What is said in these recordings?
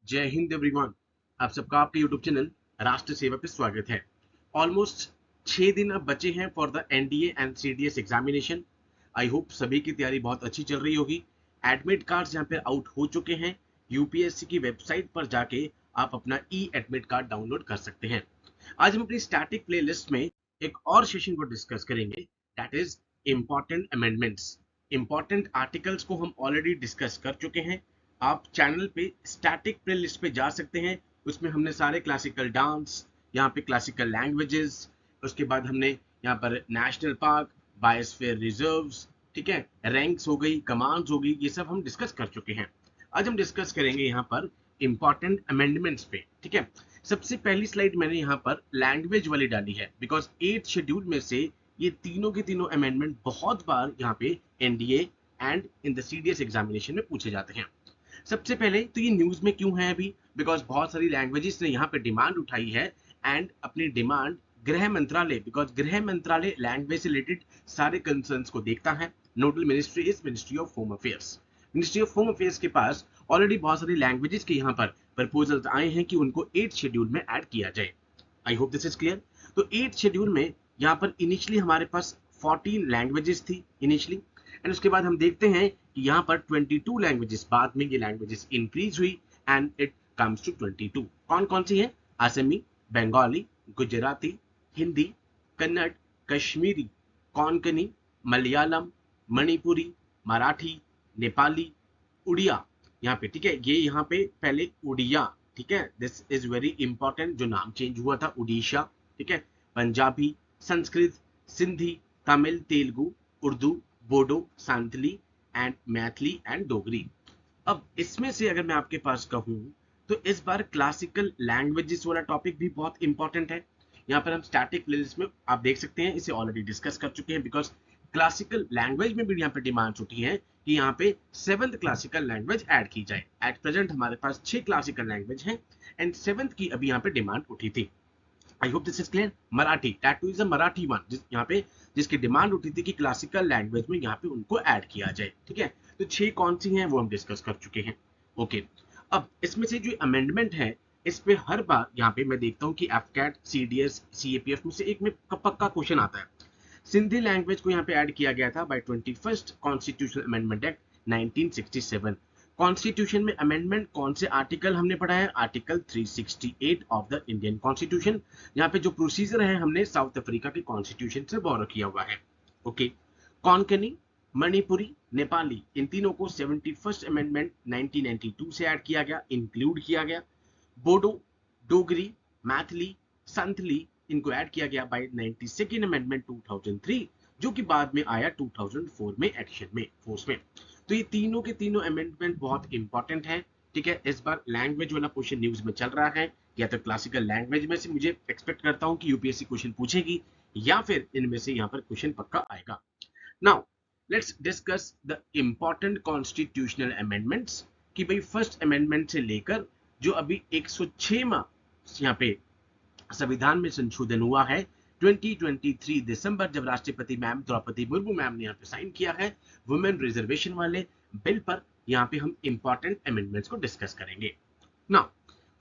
जय हिंद एवरीवन। आप सबका आपके यूट्यूब चैनल राष्ट्र सेवा पे स्वागत है। ऑलमोस्ट 6 दिन अब बचे हैं for the NDA and CDS examination. I hope सभी की तैयारी बहुत अच्छी चल रही होगी। एडमिट कार्ड्स यहाँ पे आउट हो चुके हैं। यूपीएससी की वेबसाइट पर जाके आप अपना ई एडमिट कार्ड डाउनलोड कर सकते हैं। आज हम अपनी स्टैटिक प्लेलिस्ट में एक और सेशन को डिस्कस करेंगे, that is important amendments. Important articles को हम ऑलरेडी डिस्कस कर चुके हैं। आप चैनल पे स्टैटिक प्लेलिस्ट पे जा सकते हैं। उसमें हमने सारे क्लासिकल डांस, यहाँ पे क्लासिकल लैंग्वेजेस, उसके बाद हमने यहाँ पर नेशनल पार्क, बायोस्फीयर रिजर्व्स, ठीक है, रैंक्स हो गई, कमांड्स हो गई, ये सब हम डिस्कस कर चुके हैं। आज हम डिस्कस करेंगे यहाँ पर इंपॉर्टेंट अमेंडमेंट्स पे, ठीक है। सबसे पहली स्लाइड मैंने यहाँ पर लैंग्वेज वाली डाली है बिकॉज 8th शेड्यूल में से ये तीनों के तीनों अमेंडमेंट बहुत बार यहाँ पे NDA and in the CDS examination में पूछे जाते हैं। सबसे पहले तो ये न्यूज में क्यों है अभी, बिकॉज बहुत सारी लैंग्वेजेस ने यहाँ पे डिमांड उठाई है एंड अपनी डिमांड गृह मंत्रालय, बिकॉज गृह मंत्रालय लैंग्वेज से रिलेटेड सारे कंसर्न्स को देखता है। Nodal ministry is ministry of home affairs. Ministry of home affairs के पास ऑलरेडी बहुत सारी लैंग्वेजेस के यहाँ पर प्रपोजल्स आए हैं कि उनको 8th शेड्यूल में ऐड किया जाए। I hope this is clear. तो 8th शेड्यूल में यहाँ पर इनिशियली हमारे पास 14 लैंग्वेजेस थी इनिशियली, एंड उसके बाद हम देखते हैं कि यहाँ पर 22 लैंग्वेजेस, बाद में ये लैंग्वेजेस इंक्रीज हुई एंड इट कम्स टू 22। कौन कौन सी है? असमी, बंगाली, गुजराती, हिंदी, कन्नड़, कश्मीरी, कोंकणी, मलयालम, मणिपुरी, मराठी, नेपाली, उड़िया, यहाँ पे, ठीक है। ये यहाँ पे पहले उड़िया, ठीक है, दिस इज वेरी इंपॉर्टेंट, जो नाम चेंज हुआ था उड़ीसा, ठीक है। Punjabi, Sanskrit, Sindhi, Tamil, Telugu, Urdu, Bodo, Santhali and Maithili and Dogri. अब इसमें से अगर मैं आपके पास कहूं तो इस बार क्लासिकल लैंग्वेजेस वाला टॉपिक भी बहुत इंपॉर्टेंट है। यहाँ पर हम स्टैटिक प्लेलिस्ट में आप देख सकते हैं, इसे ऑलरेडी डिस्कस कर चुके हैं बिकॉज क्लासिकल लैंग्वेज में भी यहाँ पे डिमांड्स उठी है कि यहाँ पे 7th क्लासिकल लैंग्वेज ऐड की जाए। एट प्रेजेंट हमारे पास 6 क्लासिकल लैंग्वेज हैं एंड 7th की अभी यहाँ पे डिमांड उठी थी। I hope this is clear. Marathi, tattoo is a Marathi one, यहाँ पे जिसकी डिमांड उठी थी कि क्लासिकल लैंग्वेज में यहाँ पे उनको ऐड किया जाए, ठीक है। तो 6 कौन सी हैं वो हम डिस्कस कर चुके हैं। ओके, अब इसमें से जो अमेंडमेंट है इस पे हर बार यहाँ पे मैं देखता हूँ कि एफकैट, सीडीएस, सीएपीएफ में से एक में पक्का क्वेश्चन आता है। सिंधी लैंग्वेज को यहाँ पे ऐड किया गया था by 21st constitutional amendment act 1967। Constitution में अमेंडमेंट कौन से आर्टिकल हमने पढ़ा है? Article 368 of the Indian constitution. यहाँ पे जो प्रोसीजर है हमने साउथ अफ्रीका के कॉन्स्टिट्यूशन से बोरो किया हुआ है। ओके, कोंकणी, मणिपुरी, नेपाली, इन तीनों को 71st अमेंडमेंट 1992 से ऐड किया गया, इंक्लूड किया गया। बोडो, डोगरी, मैथिली, संथली, इनको ऐड किया गया बाय 92nd अमेंडमेंट 2003, जो कि बाद में आया 2004 में एक्शन में, फोर्स में। तो ये तीनों के तीनों अमेंडमेंट बहुत इंपॉर्टेंट है, ठीक है। इस बार लैंग्वेज वाला क्वेश्चन न्यूज में चल रहा है, या तो क्लासिकल लैंग्वेज में से मुझे एक्सपेक्ट करता हूं कि यूपीएससी क्वेश्चन पूछेगी, या फिर इनमें से यहाँ पर क्वेश्चन पक्का आएगा। Now let's discuss the important constitutional amendments कि भाई फर्स्ट अमेंडमेंट से लेकर जो अभी 106वां यहाँ पे संविधान में संशोधन हुआ है 2023 दिसंबर, जब राष्ट्रपति मैम द्रौपदी मुर्मू मैम ने यहाँ पे साइन किया है वुमेन रिजर्वेशन वाले बिल पर, यहाँ पे हम इंपॉर्टेंट अमेंडमेंट्स को डिस्कस करेंगे। Now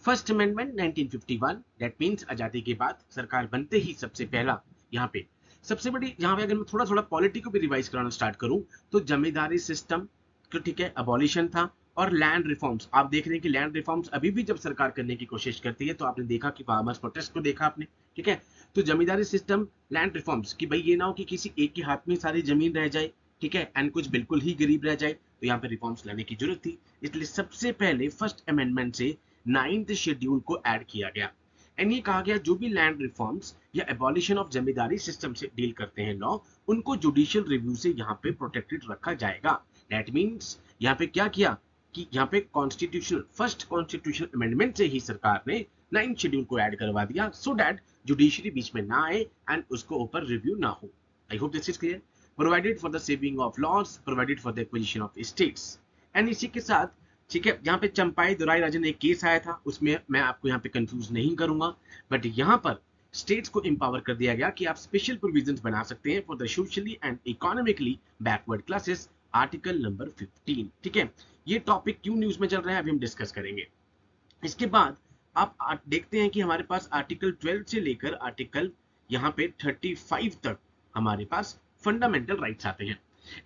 first amendment 1951, that means आजादी के बाद सरकार बनते ही सबसे पहला यहाँ पे सबसे बड़ी, यहाँ पे अगर मैं थोड़ा थोड़ा पॉलिटी को भी रिवाइज कराना स्टार्ट करूं तो जमींदारी सिस्टम, ठीक है, अबॉलिशन था। और लैंड रिफॉर्म्स, आप देख रहे हैं कि लैंड रिफॉर्म्स अभी भी जब सरकार करने की कोशिश करती है तो आपने देखा कि फार्मर्स प्रोटेस्ट को देखा आपने, ठीक है। तो जमींदारी सिस्टम, लैंड रिफॉर्म्स कि भाई ये ना हो कि किसी एक के हाथ में सारी जमीन रह जाए, ठीक है, एंड कुछ बिल्कुल ही गरीब रह जाए, तो यहाँ पे रिफॉर्म्स लाने की जरूरत थी। इसलिए सबसे पहले फर्स्ट अमेंडमेंट से 9th शेड्यूल को ऐड किया गया एंड ये कहा गया जो भी लैंड रिफॉर्म्स या एबॉलिशन ऑफ जमींदारी सिस्टम से डील करते हैं लॉ, उनको जुडिशियल रिव्यू से यहाँ पे प्रोटेक्टेड रखा जाएगा। दैट मींस यहाँ पे क्या किया कि यहाँ पे कॉन्स्टिट्यूशनल फर्स्ट कॉन्स्टिट्यूशनल अमेंडमेंट से ही सरकार ने 9th शेड्यूल को ऐड करवा दिया सो दैट जुडिशरी बीच में ना आए एंड उसको ऊपर रिव्यू ना हो। I hope this is clear. Provided for the saving of loss, provided for the acquisition of states, and इसी के साथ, ठीक है, यहाँ पे चंपाई दुराई राजन एक केस आया था, उसमें मैं आपको यहाँ पे कंफ्यूज नहीं करूंगा, बट यहाँ पर स्टेट्स को एम्पावर कर दिया गया कि आप स्पेशल प्रोविजंस बना सकते हैं for the socially and economically backward classes, article number 15, ठीक है। ये टॉपिक क्यों न्यूज में चल रहा है अभी हम डिस्कस करेंगे। इसके बाद आप देखते हैं कि हमारे पास आर्टिकल 12 से लेकर आर्टिकल यहाँ पे 35 तक हमारे पास फंडामेंटल राइट्स आते हैं।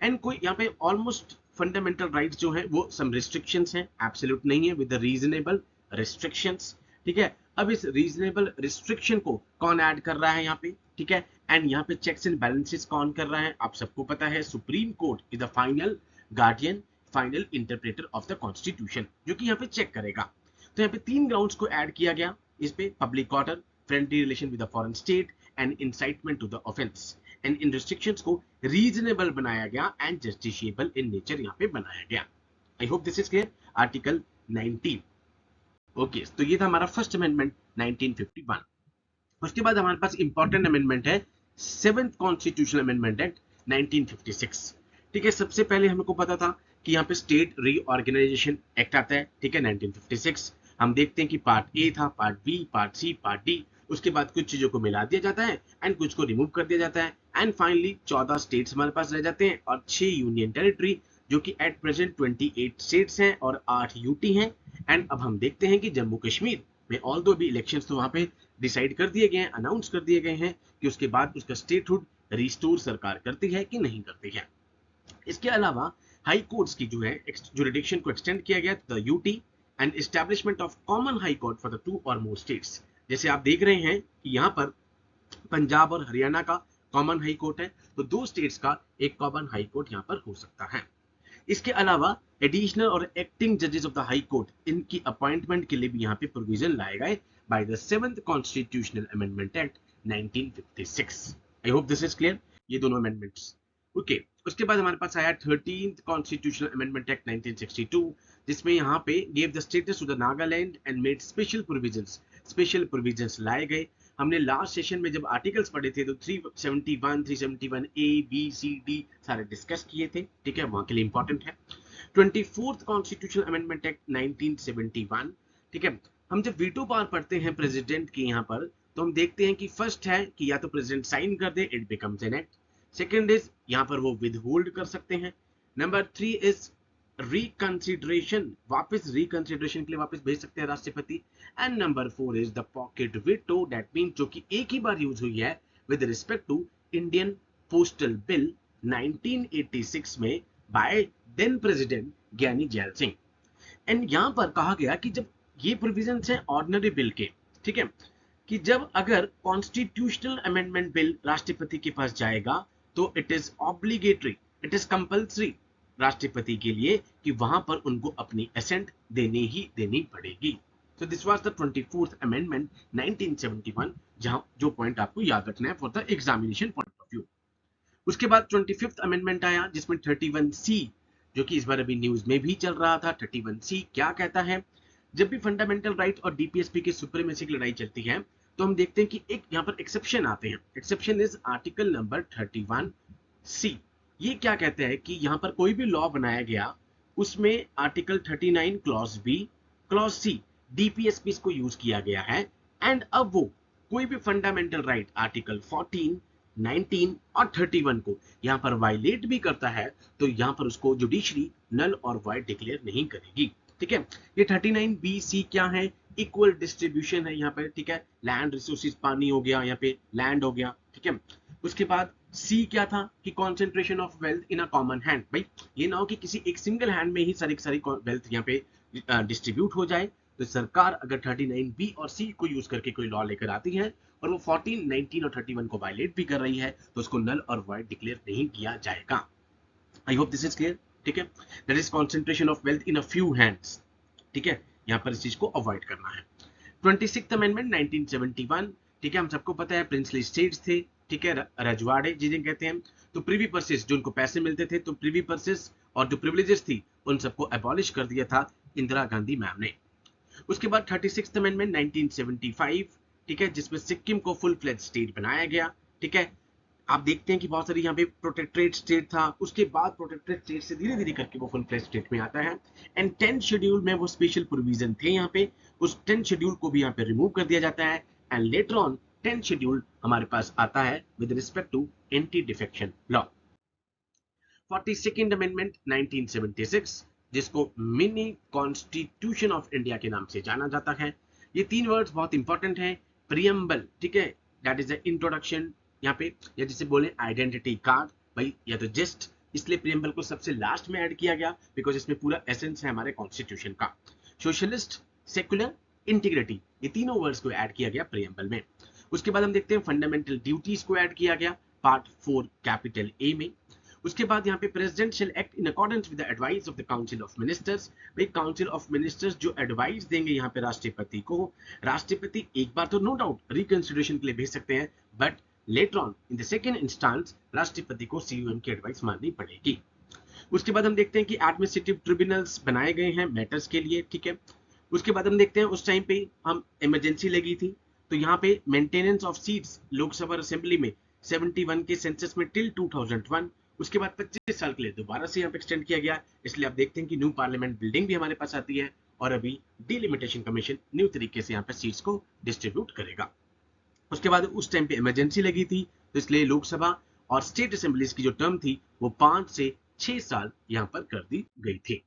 एंड कोई यहाँ पे ऑलमोस्ट फंडामेंटल राइट्स जो है वो सम रिस्ट्रिक्शंस हैं, एब्सोल्यूट नहीं है, विद रीजनेबल रिस्ट्रिक्शंस। ठीक है, अब इस रीजनेबल रिस्ट्रिक्शन को कौन ऐड कर रहा है यहाँ पे? ठीक है, एंड यहाँ पे चेक्स एंड बैलेंसेस कौन कर रहा है? आप सबको पता है, supreme court is the final guardian, final interpreter of the constitution, जो कि यहाँ पे चेक करेगा। तो यहाँ पे 3 ग्राउंड्स को ऐड किया गया इस पे, public order, friendly relation with the foreign state and incitement to the offence. And इन रिस्ट्रिक्शंस को रीजनेबल बनाया गया एंड जस्टिशिएबल इन नेचर यहाँ पे बनाया गया। I hope this is clear. Article 19। Okay, तो ये था हमारा फर्स्ट अमेंडमेंट 1951। उसके बाद हमारे पास इंपॉर्टेंट अमेंडमेंट है 7th कॉन्स्टिट्यूशनल अमेंडमेंट एक्ट 1956। ठीक है, सबसे पहले हमको पता था कि यहाँ पे स्टेट रीऑर्गेनाइजेशन एक्ट आता है। ठीक है, 1956 हम देखते हैं कि पार्ट ए था, part B, part C, part D. उसके बाद कुछ चीजों को मिला दिया जाता है एंड कुछ को रिमूव कर दिया जाता है एंड फाइनली 14 स्टेट्स हमारे पास रह जाते हैं और 6 यूनियन टेरिटरी, जो कि एट प्रेजेंट 28 स्टेट्स हैं और 8 यूटी हैं। एंड अब हम देखते हैं कि जम्मू कश्मीर में ऑल दो भी इलेक्शंस तो वहां पे डिसाइड कर दिए गए हैं, अनाउंस कर दिए गए हैं कि उसके बाद उसका स्टेटहुड रिस्टोर सरकार करती है कि नहीं करती है। इसके अलावा हाई कोर्ट्स की जो है जुरिडिक्शन को एक्सटेंड किया गया the UT and establishment of common high court for the 2 और मोर स्टेट्स। जैसे आप देख रहे हैं कि यहाँ पर पंजाब और हरियाणा का कॉमन हाई कोर्ट है, तो 2 स्टेट्स का एक कॉमन हाई कोर्ट यहाँ पर हो सकता है। इसके अलावा एडिशनल और एक्टिंग जजेस ऑफ द हाई कोर्ट, इनकी अपॉइंटमेंट के लिए भी यहाँ पे प्रोविजन लाए गए by the 7th constitutional amendment act 1956। I hope this is clear, ये दोनों अमेंडमेंट्स। ओके, उसके बाद हमारे पास आया 13th कॉन्स्टिट्यूशनल अमेंडमेंट एक्ट 1962, जिसमें यहाँ पे gave the status to the Nagaland and made special provisions लाए गए। हमने लास्ट सेशन में जब आर्टिकल्स पढ़े थे तो 371, 371 ए बी सी डी सारे डिस्कस किए थे। ठीक है, वहां के लिए इंपॉर्टेंट है। 24th constitutional amendment act 1971। ठीक है, हम जब वीटो पावर पढ़ते हैं प्रेसिडेंट की यहाँ पर, तो हम देखते हैं कि फर्स्ट है कि या तो प्रेसिडेंट साइन कर दे, it becomes an act. Second is यहाँ पर वो विद होल्ड कर सकते हैं। नंबर 3 इज रिकंसिडरेशन, वापस रिकंसिडरेशन के लिए वापस भेज सकते हैं राष्ट्रपति। And number 4 is the pocket veto, that mean जो कि एक ही बार यूज हुई है with respect to Indian postal bill 1986 में by then president Giani Zail Singh. And यहां पर कहा गया कि जब ये प्रोविजंस हैं ऑर्डिनरी बिल के, ठीक है, कि जब अगर कॉन्स्टिट्यूशनल अमेंडमेंट बिल राष्ट्रपति के पास जाएगा तो it is obligatory, it is compulsory राष्ट्रपति के लिए कि वहां पर उनको अपनी असेंट देनी पड़ेगी। So this was the 24th amendment 1971, जहां जो पॉइंट आपको याद रखना है for the examination point of view. उसके बाद 25th अमेंडमेंट आया जिसमें 31C, जो कि इस बार अभी न्यूज में भी चल रहा था। 31C क्या कहता है? जब भी फंडामेंटल राइट और डीपीएसपी की सुप्रीमेसी की लड़ाई चलती है तो हम देखते हैं कि एक यहाँ पर एक्सेप्शन आते हैं। Exception is article number 31C। ये क्या कहते हैं कि यहाँ पर कोई भी लॉ बनाया गया उसमें article 39 clause B, clause C, DPSP को यूज किया गया है। एंड अब वो कोई भी फंडामेंटल राइट आर्टिकल 14, 19 और 31 को यहाँ पर वायलेट भी करता है तो यहाँ पर उसको जुडिशरी नल और वाइड डिक्लेयर नहीं करेगी। ठीक है, ये 39B-C क्या है? इक्वल डिस्ट्रीब्यूशन है यहाँ पे। ठीक है, लैंड रिसोर्सेज, पानी हो गया, यहाँ पे लैंड हो गया। ठीक है, उसके बाद सी क्या था कि concentration of wealth in a common hand. भाई ये ना हो कि किसी एक सिंगल हैंड में ही सारी वेल्थ यहाँ पे डिस्ट्रीब्यूट हो जाए। तो सरकार अगर 39B और C को यूज करके कोई लॉ लेकर आती है और वो 14, 19 और 31 को वायलेट भी कर रही है तो उसको नल और वाइड डिक्लेयर नहीं किया जाएगा। I hope this is clear. ठीक है, that is concentration of wealth in a few hands. ठीक है, यहाँ पर इस चीज को अवॉइड करना है। 26th amendment 1971। ठीक है, हम सबको पता है प्रिंसली स्टेट्स थे। ठीक है, रजवाड़े जिन्हें कहते हैं। तो प्रिवी पर्सेस, जो उनको पैसे मिलते थे, तो प्रिवी पर्सेस और जो प्रिविलेजेस थी उन सबको एबॉलिश कर दिया था इंदिरा गांधी मैम ने। उसके बाद 36th अमेंडमेंट 1975। ठीक है, जिसमें सिक्किम को फुल फ्लेज स्टेट बनाया गया। ठीक है, आप देखते हैं कि बहुत सारी यहाँ पे प्रोटेक्टरेट स्टेट था, उसके बाद प्रोटेक्टरेट स्टेट से धीरे धीरे करके वो फुल फ्लेज स्टेट में आता है। एंड 10th शेड्यूल में वो स्पेशल प्रोविजन थे यहाँ पे, उस 10th शेड्यूल को भी यहाँ पे रिमूव कर दिया जाता है। And later on 10th schedule हमारे पास आता है with respect to anti defection law. 42nd amendment 1976, जिसको मिनी कॉन्स्टिट्यूशन ऑफ इंडिया के नाम से जाना जाता है। ये तीन वर्ड्स बहुत इंपॉर्टेंट हैं। प्रियम्बल, ठीक है, दैट इज द इंट्रोडक्शन। यहाँ पे या जिसे बोले आइडेंटिटी कार्ड भाई, या तो जस्ट, इसलिए प्रियम्बल को सबसे लास्ट में ऐड किया गया बिकॉज इसमें पूरा एसेंस है हमारे कॉन्स्टिट्यूशन का। सोशलिस्ट, सेक्युलर, इंटीग्रिटी, ये तीनों वर्ड्स को ऐड किया गया प्रियम्बल में। उसके बाद हम देखते हैं फंडामेंटल ड्यूटीज को ऐड किया गया पार्ट 4 कैपिटल ए में। उसके बाद यहाँ पे president shell act in accordance with the advice of the council of ministers. भाई काउंसिल ऑफ मिनिस्टर्स जो एडवाइस देंगे यहाँ पे राष्ट्रपति को, राष्ट्रपति एक बार तो नो डाउट रिकंसिडरेशन के लिए भेज सकते हैं, but later on in the second instance राष्ट्रपति को सीयूएम की एडवाइस माननी पड़ेगी। उसके बाद हम देखते हैं कि एडमिनिस्ट्रेटिव ट्रिब्यूनल्स बनाए गए हैं मैटर्स के लिए, ठीक है। उसके बाद हम देखते हैं उस टाइम पे हम इमरजेंसी लगी थी, तो यहाँ पे maintenance of seats Lok Sabha assembly में 71 के सेंसस में टिल 2001, उसके बाद 25 साल के लिए दोबारा से यहाँ पे एक्सटेंड किया गया। इसलिए आप देखते हैं कि न्यू पार्लियामेंट बिल्डिंग भी हमारे पास आती है और अभी डिलिमिटेशन कमीशन न्यू तरीके से यहाँ पे सीट्स को डिस्ट्रीब्यूट करेगा। उसके बाद उस टाइम पे इमरजेंसी लगी थी, तो इसलिए लोकसभा और स्टेट असेंबलीज की जो टर्म थी वो 5 से 6 साल यहाँ पर कर दी गई थी।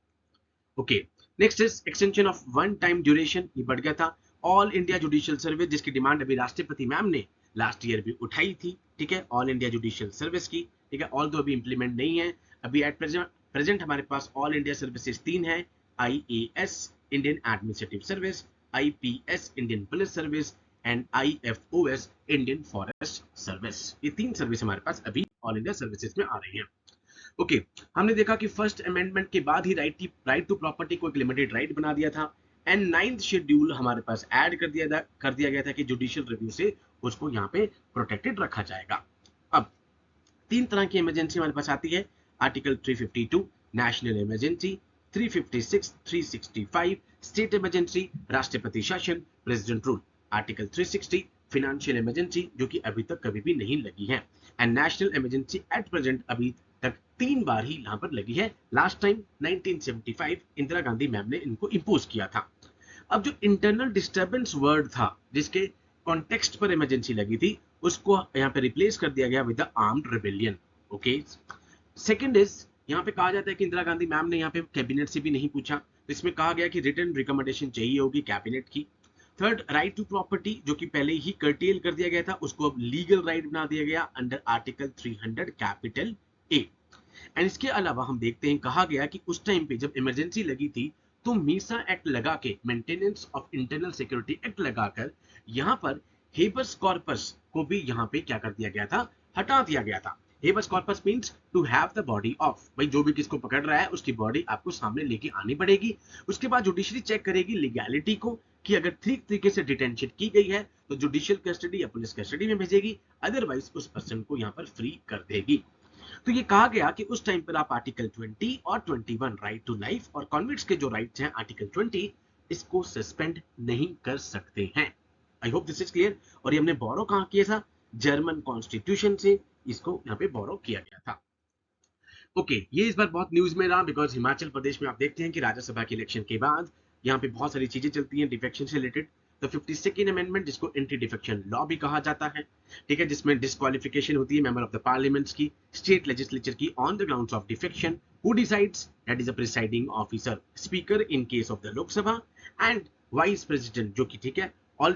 Okay, next is extension of one time duration, ये बढ़ गया था। ऑल इंडिया जुडिशियल सर्विस, जिसकी डिमांड अभी राष्ट्रपति मैम ने लास्ट ईयर भी उठाई थी, ठीक है, ऑल इंडिया जुडिशियल सर्विस की, ठीक है, ऑल तो अभी इंप्लीमेंट नहीं है। अभी एट प्रेजेंट हमारे पास ऑल इंडिया सर्विसेज 3 है, IAS Indian administrative service, IPS Indian police service and IFOS Indian forest service. ये 3 सर्विस हमारे पास अभी ऑल इंडिया सर्विसेज में आ रही हैं। ओके, हमने देखा कि फर्स्ट अमेंडमेंट के बाद ही राइट टू प्रॉपर्टी को एक लिमिटेड राइट बना दिया था एंड 9th शेड्यूल हमारे पास ऐड कर दिया गया था कि जुडिशियल रिव्यू से उसको यहाँ पे प्रोटेक्टेड रखा जाएगा। अब 3 तरह की इमरजेंसी हमारे पास आती है, article 352 national emergency, 356, 365 state emergency, राष्ट्रपति शासन, president rule, article 360 financial emergency जो कि अभी तक कभी भी नहीं लगी है, and national emergency at present अभी तक 3 बार ही यहां पर लगी है। Last time 1975 Indira Gandhi ma'am ने इनको इंपोज किया था। अब जो इंटरनल डिस्टर्बेंस वर्ड था जिसके कॉन्टेक्स्ट पर इमरजेंसी लगी थी, उसको यहाँ पे रिप्लेस कर दिया गया with the armed rebellion. Okay, second is यहाँ पे कहा जाता है कि इंदिरा गांधी मैम ने यहाँ पे कैबिनेट से भी नहीं पूछा, तो इसमें कहा गया कि रिटन रिकमेंडेशन चाहिए होगी कैबिनेट की। थर्ड, राइट टू प्रॉपर्टी जो कि पहले ही कर्टेल कर दिया गया था, उसको अब लीगल राइट बना दिया गया under article 300 capital A. And इसके अलावा हम देखते हैं कहा गया कि उस टाइम पे जब इमरजेंसी लगी थी तो मीसा एक्ट लगा के, maintenance of internal security act लगाकर यहाँ पर हेबस कॉर्पस को भी यहाँ पे क्या कर दिया गया था, हटा दिया गया था। Habeas corpus means to have the body of, भाई जो भी किसको पकड़ रहा है उसकी बॉडी आपको सामने लेके आनी पड़ेगी। उसके बाद जुडिशरी चेक करेगी लीगैलिटी को कि अगर ठीक तरीके से डिटेंशन की गई है तो जुडिशियल कस्टडी या पुलिस कस्टडी में भेजेगी, अदरवाइज उस पर्सन को यहाँ पर फ्री कर देगी। तो ये कहा गया कि उस टाइम पर आप आर्टिकल 20 और 21 राइट टू लाइफ और कॉन्विक्ट्स के जो राइट्स हैं आर्टिकल 20 इसको सस्पेंड नहीं कर सकते हैं। I hope this is clear. और ये हमने बोरो कहाँ किया था, जर्मन कॉन्स्टिट्यूशन से इसको यहाँ पे बोरो किया गया था। ओके, ये इस बार बहुत न्यूज में रहा बिकॉज हिमाचल प्रदेश में आप देखते हैं कि राज्यसभा के इलेक्शन के बाद यहाँ पे बहुत सारी चीजें चलती हैं डिफेक्शन से रिलेटेड। तो 52nd अमेंडमेंट जिसको एंटी डिफेक्शन लॉ भी कहा जाता है, ठीक है, जिसमें डिस्क्वालिफिकेशन होती है मेंबर ऑफ द पार्लियामेंट्स की, स्टेट लेजिस्लेचर की on the grounds of defection, who decides, that is a presiding officer, speaker in case of the Lok Sabha and vice president जो कि, ठीक है, ऑल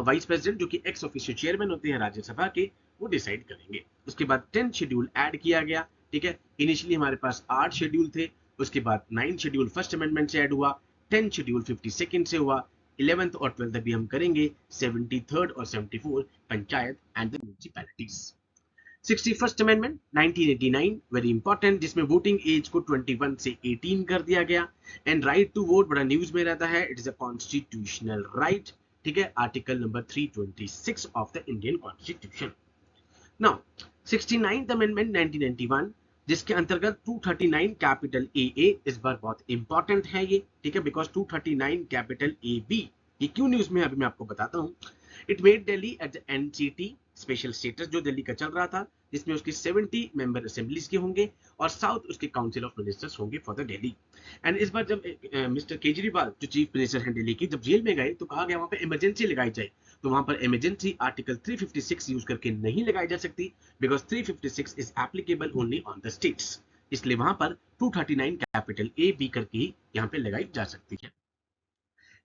वाइस प्रेसिडेंट जो कि एक्स ऑफिशियो चेयरमैन होते हैं राज्यसभा के, वो डिसाइड करेंगे। उसके बाद 10th शेड्यूल ऐड किया गया, ठीक है, इनिशियली हमारे पास 8 शेड्यूल थे, उसके बाद 9th शेड्यूल फर्स्ट अमेंडमेंट से ऐड हुआ, 10th शेड्यूल 52nd से हुआ, 11th और 12th अभी हम करेंगे, 73rd और 74 panchayat and the municipalities. 61st amendment 1989 very important, जिसमें वोटिंग एज को 21 से 18 कर दिया गया एंड राइट टू वोट बड़ा न्यूज में रहता है, it is a constitutional right, ठीक है, article number 326 of the Indian constitution. Now 69th amendment 1991 जिसके अंतर्गत 239 कैपिटल AA इस बार बहुत इंपॉर्टेंट है ये, ठीक है, बिकॉज 239 कैपिटल AB ये क्यों न्यूज में अभी मैं आपको बताता हूँ। It made Delhi at the NCT special status जो दिल्ली का चल रहा था, जिसमें उसके 70 मेंबर असेंबलीज के होंगे और साउथ उसके काउंसिल ऑफ मिनिस्टर्स होंगे फॉर द दिल्ली। एंड इस बार जब मिस्टर केजरीवाल जो चीफ मिनिस्टर हैं दिल्ली की जब जेल में गए तो कहा गया वहां पे इमरजेंसी लगाई जाए, तो वहां पर इमरजेंसी आर्टिकल 356 यूज करके नहीं लगाई जा सकती because 356 is applicable only on the states. इसलिए वहां पर 239 कैपिटल ए बी करके ही यहाँ पे लगाई जा सकती है।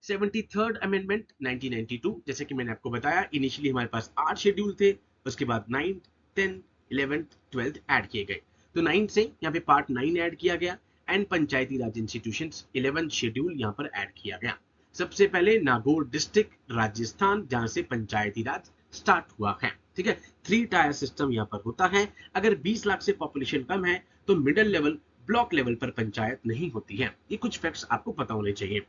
73rd अमेंडमेंट 1992, जैसे कि मैंने आपको बताया इनिशियली हमारे पास 8 शेड्यूल थे, उसके बाद 9th 10th 11th 12th add किए गए। तो 9 से यहाँ पे पार्ट 9 ऐड किया गया and Panchayati Raj institutions 11th schedule यहाँ पर ऐड किया गया। सबसे पहले नागौर डिस्ट्रिक्ट राजस्थान, जहां से पंचायती राज स्टार्ट हुआ है। ठीक है, 3 टायर सिस्टम यहाँ पर होता है। अगर 20 लाख से पॉपुलेशन कम है तो मिडिल लेवल ब्लॉक लेवल पर पंचायत नहीं होती है। ये कुछ फैक्ट्स आपको पता होने चाहिए।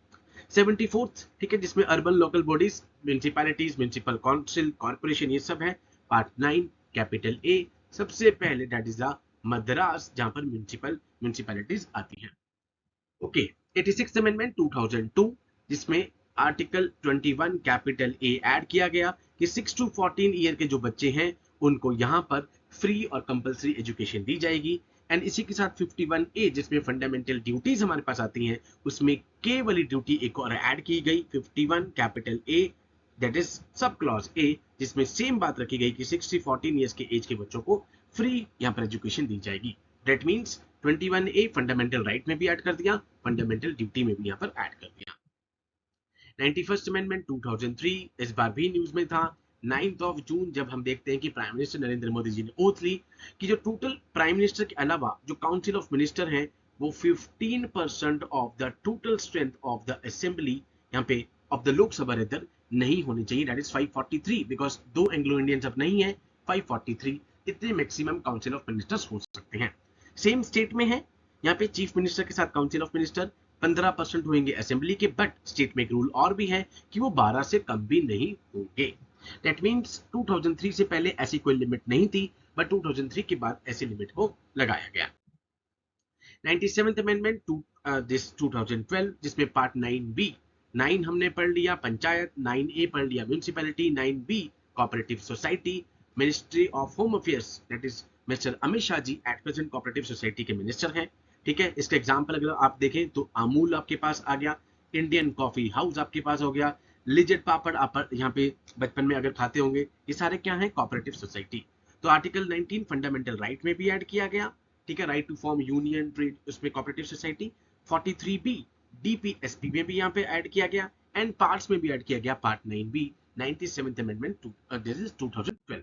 74th, ठीक है, जिसमें urban local bodies, municipalities, municipal council, corporation, ये सब है। पार्ट 9 कैपिटल ए, सबसे पहले दैट इज द मद्रास, जहां पर म्यूनिसिपैलिटीज आती हैं। ओके, 86th अमेंडमेंट 2002, जिसमें आर्टिकल 21 कैपिटल ए ऐड किया गया कि 6 to 14 ईयर के जो बच्चे हैं उनको यहाँ पर फ्री और कंपलसरी एजुकेशन दी जाएगी। एंड इसी के साथ 51A, जिसमें फंडामेंटल ड्यूटीज हमारे पास आती हैं, उसमें के वाली ड्यूटी एक और ऐड की गई 51 capital A, that is sub clause A, जिसमें सेम बात रखी गई कि 6 से 14 ईयर्स के एज के बच्चों को फ्री यहाँ पर एजुकेशन दी जाएगी। That means 21A fundamental right में भी ऐड कर दिया, फंडामेंटल ड्यूटी में भी यहाँ पर ऐड कर दिया। 91st अमेंडमेंट 2003, इस बार भी न्यूज में था। 9th ऑफ जून, जब हम देखते हैं कि प्राइम मिनिस्टर नरेंद्र मोदी जी ने ओथ ली कि जो टोटल प्राइम मिनिस्टर के अलावा जो काउंसिल ऑफ मिनिस्टर हैं वो 15% of the total strength of the assembly, यहाँ पे ऑफ द लोकसभा रेदर, नहीं होने चाहिए। That is 543, because 2 Anglo Indians अब नहीं है, 543 इतने मैक्सिमम काउंसिल ऑफ मिनिस्टर्स हो सकते हैं। सेम स्टेट में है, यहाँ पे चीफ मिनिस्टर के साथ काउंसिल ऑफ मिनिस्टर 15% होंगे असेंबली के, बट स्टेट में एक रूल और भी है कि वो 12 से कम भी नहीं होंगे। दैट मीन्स 2003 से पहले ऐसी कोई लिमिट नहीं थी, बट 2003 के बाद ऐसी लिमिट को लगाया गया। 97th अमेंडमेंट दिस 2012, जिसमें पार्ट 9B, 9 हमने पढ़ लिया पंचायत, 9A पढ़ लिया municipality, 9B cooperative society. Ministry of home affairs, that is mister Amit Shah ji at present cooperative society के मिनिस्टर हैं। ठीक है, इसका एग्जाम्पल अगर आप देखें तो अमूल आपके पास आ गया, इंडियन कॉफी हाउस आपके पास हो गया, लिजेट पापड़ आप यहाँ पे बचपन में अगर खाते होंगे, ये सारे क्या है, कोऑपरेटिव सोसाइटी। तो आर्टिकल 19 फंडामेंटल राइट में भी ऐड किया गया। ठीक है, right to form union trade, उसमें कोऑपरेटिव सोसाइटी। 43B डीपीएसपी में भी यहाँ पे ऐड किया गया एंड पार्ट्स में भी ऐड किया गया part 9B 97th amendment, this is 2012।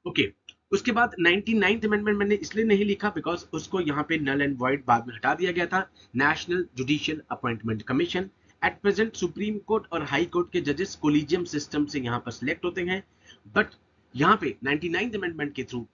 Okay, उसके बाद 99th अमेंडमेंट मैंने इसलिए नहीं लिखा बिकॉज उसको यहाँ पे नल एंड वॉइड बाद में हटा दिया गया था। National judicial appointment commission, at present supreme court और हाई कोर्ट के जजेस कोलिजियम सिस्टम से यहाँ पर सिलेक्ट होते हैं, बट यहाँ पे 99th अमेंडमेंट के थ्रू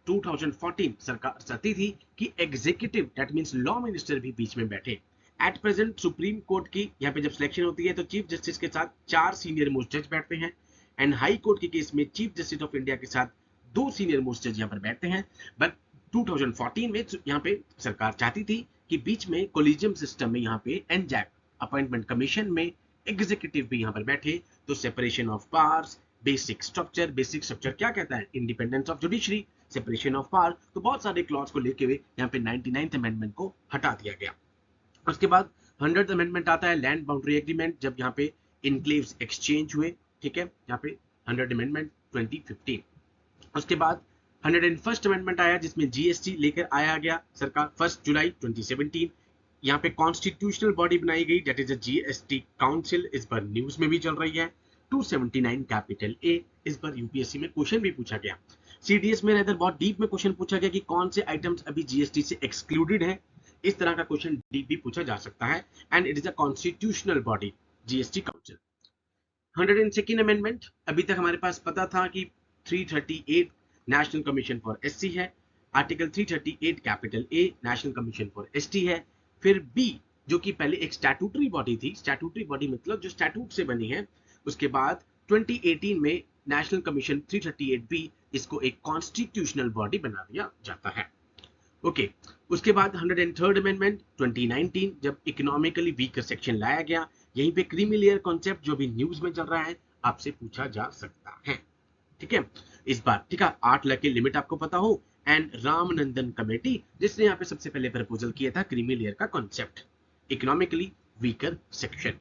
2014 सरकार चाहती थी कि executive, that means law minister भी बीच में बैठे। एट प्रेजेंट सुप्रीम कोर्ट की यहाँ पे जब सिलेक्शन होती है तो चीफ जस्टिस के साथ 4 सीनियर मोस्ट जज बैठते हैं, एंड हाई कोर्ट के केस में चीफ जस्टिस ऑफ इंडिया के साथ 2 सीनियर मोस्ट जज यहाँ पर बैठते हैं। बट 2014 में यहाँ पे सरकार चाहती थी कि बीच में कोलिजियम सिस्टम में यहाँ पे एनजैक अपॉइंटमेंट कमीशन में एग्जीक्यूटिव भी यहाँ पर बैठे, तो separation of powers, basic structure क्या कहता है, independence of judiciary, separation of power, तो बहुत सारे क्लॉज को लेके हुए यहाँ पे 99th अमेंडमेंट को हटा दिया गया। उसके बाद 100th अमेंडमेंट आता है, लैंड बाउंड्री एग्रीमेंट, जब यहाँ पे इनक्लेव्स एक्सचेंज हुए। ठीक है, यहाँ पे 100th अमेंडमेंट 2015। उसके बाद 101st अमेंडमेंट आया, जिसमें जीएसटी लेकर आया गया सरकार 1 जुलाई 2017। यहाँ पे कॉन्स्टिट्यूशनल बॉडी बनाई गई, that is a GST council, इस बार न्यूज में भी चल रही है। 279 कैपिटल ए, इस बार यूपीएससी में क्वेश्चन भी पूछा गया। सीडीएस में रहकर बहुत डीप में क्वेश्चन पूछा गया कि कौन से आइटम्स अभी जीएसटी से एक्सक्लूडेड है, इस तरह का क्वेश्चन डीप भी पूछा जा सकता है। And it is a constitutional body, GST council. 102nd amendment, अभी तक हमारे पास पता था कि 338 नेशनल कमीशन फॉर एससी है, article 338 capital A national commission for ST है। फिर बी, जो कि पहले एक स्टैट्यूटरी बॉडी थी, स्टैट्यूटरी बॉडी मतलब जो स्टैट्यूट से बनी है, उसके बाद 2018 में नेशनल कमीशन 338 बी, इसको एक कॉन्स्टिट्यूशनल बॉडी बना दिया जाता है। ओके, उसके बाद 103rd अमेंडमेंट 2019, जब इकोनॉमिकली वीकर सेक्शन लाया गया, यहीं पे क्रीमी लेयर कॉन्सेप्ट जो भी न्यूज में चल रहा है आपसे पूछा जा सकता है। ठीक है, इस बार ठीक है 8 लाख की लिमिट आपको पता हो, एंड रामनंदन कमेटी जिसने यहाँ पे सबसे पहले प्रपोजल किया था क्रीमी लेयर का concept, economically weaker section.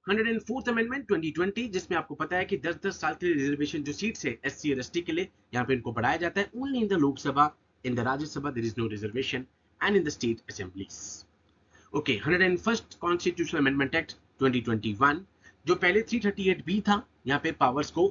104th amendment 2020, जिसमें आपको पता है कि 10-10 साल के रिजर्वेशन जो सीट्स है एससी और एसटी के लिए, यहाँ पे इनको बढ़ाया जाता है only in the Lok Sabha in the Rajya Sabha there is no reservation, and in the state assemblies. Okay, 101st Constitutional Amendment Act 2021, जो पहले 338B था, यहाँ पे पावर्स को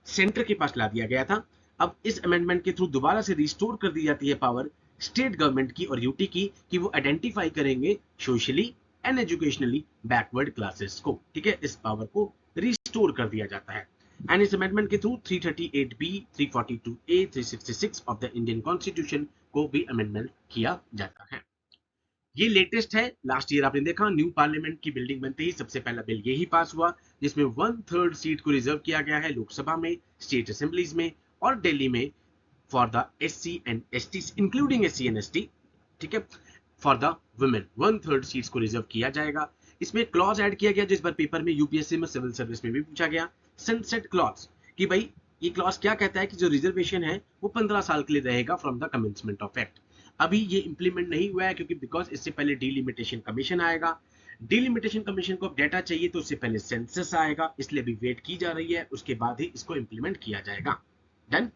सेंटर के पास ला दिया गया था। अब इस अमेंडमेंट के थ्रू दोबारा से रिस्टोर कर दी जाती है पावर स्टेट गवर्नमेंट की और यूटी की कि वो आइडेंटिफाई करेंगे socially and educationally backward classes को। ठीक है, इस पावर को रिस्टोर कर दिया जाता है। एंड इस अमेंडमेंट के through 338B, 342A, 366 of the Indian constitution को भी अमेंडमेंट किया जाता है। ये लेटेस्ट है, लास्ट ईयर आपने देखा न्यू पार्लियामेंट की बिल्डिंग बनते ही सबसे पहला बिल यही पास हुआ, जिसमें 1/3 सीट को रिजर्व किया गया है लोकसभा में, स्टेट असेंबलीज में और दिल्ली में for the SC and ST including SC and ST। ठीक है, फॉर द वुमेन 1/3 सीट्स को रिजर्व किया जाएगा। इसमें क्लॉज ऐड किया गया, जिस बार पेपर में यूपीएससी में सिविल सर्विस में भी पूछा गया, सनसेट क्लॉज, कि भाई ये क्लॉज क्या कहता है कि जो रिजर्वेशन है वो 15 साल के लिए रहेगा from the commencement of act. अभी ये इंप्लीमेंट नहीं हुआ है क्योंकि बिकॉज इससे पहले डिलिमिटेशन कमीशन आएगा। डिलिमिटेशन कमीशन को डेटा चाहिए तो उससे पहले सेंसस आएगा, इसलिए अभी वेट की जा रही है, उसके बाद ही इसको इंप्लीमेंट किया जाएगा। Done.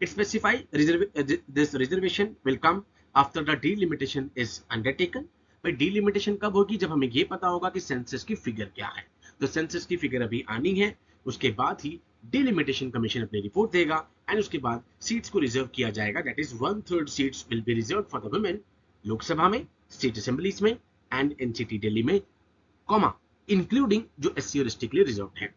It specify this reservation will come after the delimitation is undertaken. भाई डिलिमिटेशन कब होगी? जब हमें ये पता होगा कि सेंसस की फिगर क्या है। तो सेंसस की फिगर अभी आनी है, उसके बाद ही डिलिमिटेशन कमीशन अपनी रिपोर्ट देगा एंड उसके बाद सीट्स को रिजर्व किया जाएगा। That is 1/3 seats will be reserve for the women Lok Sabha में, स्टेट असेंबलीज में एंड एनसीटी दिल्ली में, कॉमा इंक्लूडिंग जो SC और ST के लिए रिजर्व है।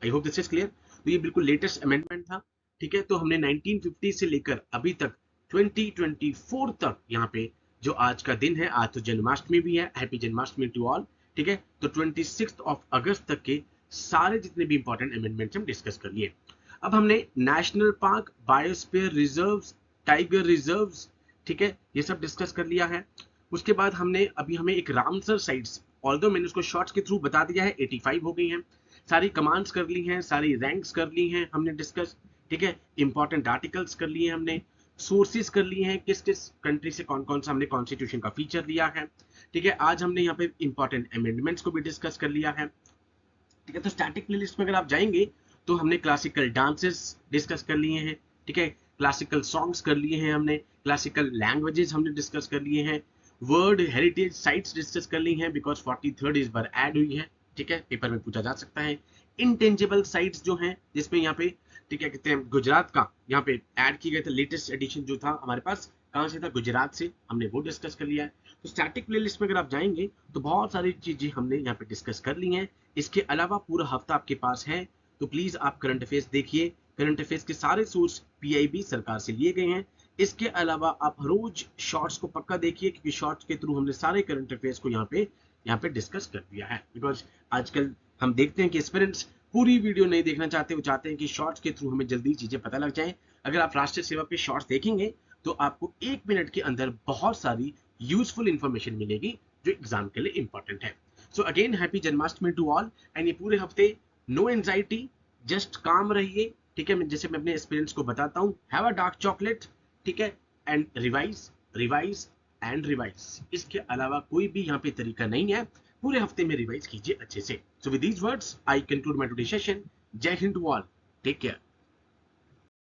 I hope this is clear. तो ये बिल्कुल लेटेस्ट अमेंडमेंट था। ठीक है, तो हमने 1950 से लेकर अभी तक 2024 तक यहाँ पे जो आज का दिन है, आज तो जन्माष्टमी भी है, हैप्पी जन्माष्टमी टू ऑल। ठीक है, तो 26 अगस्त तक के सारे जितने भी इंपॉर्टेंट अमेंडमेंट्स हम डिस्कस कर लिए। अब हमने national park, biosphere reserves, tiger reserves, ठीक है, ये सब डिस्कस कर लिया है। उसके बाद हमने अभी हमें एक रामसर साइट्स, ऑल्दो मैंने उसको शॉर्ट्स के थ्रू बता दिया है, 85 हो गई हैं, सारी कमांड्स कर ली हैं, सारी रैंक्स कर ली हैं हमने डिस्कस। ठीक है, इंपॉर्टेंट आर्टिकल्स कर लिए हमने, सोर्सेज कर लिए हैं, किस किस कंट्री से कौन कौन सा हमने कॉन्स्टिट्यूशन का फीचर लिया है। ठीक है, आज हमने यहाँ पे इंपॉर्टेंट अमेंडमेंट्स को भी डिस्कस कर लिया है। ठीक है, तो स्टैटिक प्लेलिस्ट में अगर आप जाएंगे तो हमने क्लासिकल डांसेस डिस्कस कर लिए हैं। ठीक है, क्लासिकल सॉन्ग्स कर लिए हैं हमने, क्लासिकल लैंग्वेजेस हमने डिस्कस कर लिए हैं, वर्ल्ड हेरिटेज साइट्स डिस्कस कर ली हैं बिकॉज 43rd इस बार ऐड हुई है। ठीक है, पेपर में पूछा जा सकता है। इंटेंजिबल साइट्स जो हैं जिसमें यहाँ पे, ठीक है, कहते हैं गुजरात का यहाँ पे ऐड किया गया था, लेटेस्ट एडिशन जो था हमारे पास कहाँ से था, गुजरात से, हमने वो डिस्कस कर लिया है। तो स्टैटिक प्लेलिस्ट में अगर आप जाएंगे तो बहुत सारी चीजें हमने यहाँ पे डिस्कस कर ली हैं। इसके अलावा पूरा हफ्ता आपके पास है, तो प्लीज आप करंट अफेयर्स देखिए। करंट अफेयर्स के सारे सोर्स PIB सरकार से लिए गए हैं। इसके अलावा आप रोज शॉर्ट्स को पक्का देखिए, क्योंकि शॉर्ट्स के थ्रू हमने सारे करंट अफेयर्स को यहाँ पे डिस्कस कर दिया है। बिकॉज आजकल हम देखते हैं कि एस्पिरेंट्स पूरी वीडियो नहीं देखना चाहते, वो चाहते हैं कि शॉर्ट्स के थ्रू हमें जल्दी चीजें पता लग जाएं। अगर आप राष्ट्रीय सेवा पे शॉर्ट्स देखेंगे तो आपको 1 मिनट के अंदर बहुत सारी यूजफुल इंफॉर्मेशन मिलेगी जो एग्जाम के लिए इंपॉर्टेंट है। So again happy Janmashtami to all. And ये पूरे हफ्ते नो एंजाइटी, जस्ट काम रहिए। ठीक है, मैं जैसे मैं अपने एक्सपीरियंस को बताता हूँ, हैव अ डार्क चॉकलेट, ठीक है, and revise revise and revise. इसके अलावा कोई भी यहाँ पे तरीका नहीं है, पूरे हफ्ते में रिवाइज कीजिए अच्छे से। So with these words I conclude my today session. Jai Hind to all, take care.